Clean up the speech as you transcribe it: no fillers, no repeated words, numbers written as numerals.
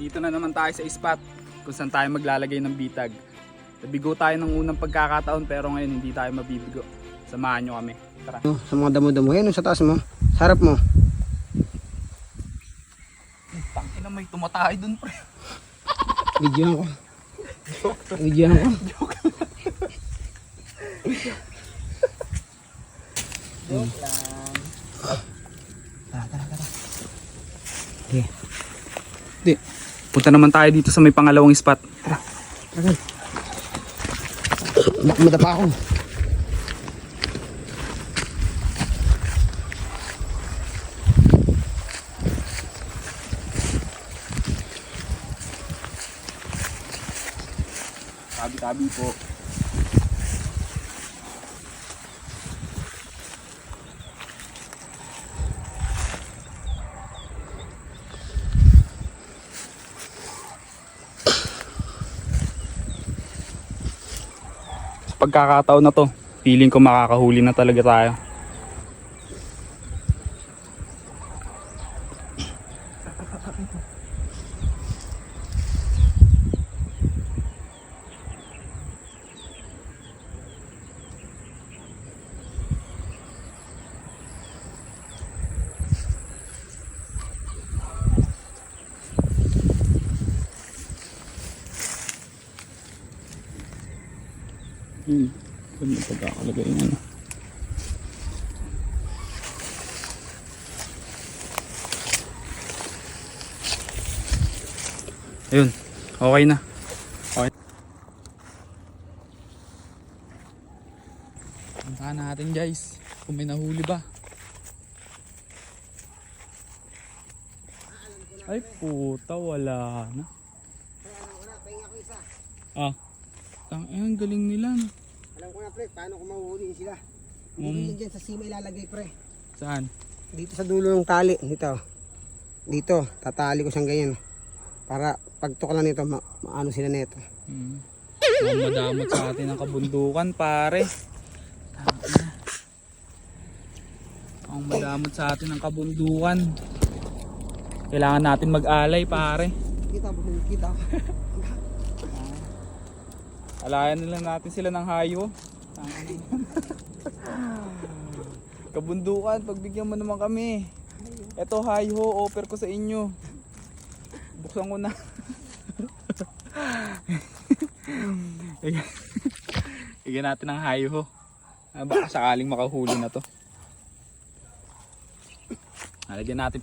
Nandito na naman tayo sa spot kung saan tayo maglalagay ng bitag. Nabigo tayo ng unang pagkakataon pero ngayon hindi tayo mabibigo. Samahan nyo kami. Tara. Sa mga damo-damo. Yan, sa taas mo. Sa harap mo. Tangina, may tumatay dun, pre. Videohan ko. Videohan ko. Joke lang. Tara. Okay. Di. Punta naman tayo dito sa may pangalawang spot. Tara. Madapa ako. Tabi-tabi po. Sa pagkakataon na to, feeling ko makakahuli na talaga tayo. Ganun yung pagkakalagay niya, no? Ayun, okay na. Okay. Puntahan natin, guys, kung may nahuli ba. Ay puta, wala na. Ah, ang galing nila, no? Alam ko na, pre, paano ko mahuhuliin sila. Hindi dyan sa sima ilalagay, pre. Saan? Dito sa dulo ng tali. Dito, tatali ko siyang ganyan. Para pagtukan na nito, maano sila nito. Ang madamot sa atin ang kabundukan, pare. Ang madamot sa atin ang kabundukan. Kailangan natin mag-alay, pare. Kita ako. Alayan nila natin sila ng hayo. Kabundukan, pagbigyan mo naman kami. Eto hayo, offer ko sa inyo. Buksan ko na. Bigyan natin ng hayo. Baka sakaling makahuli na to. Lagyan natin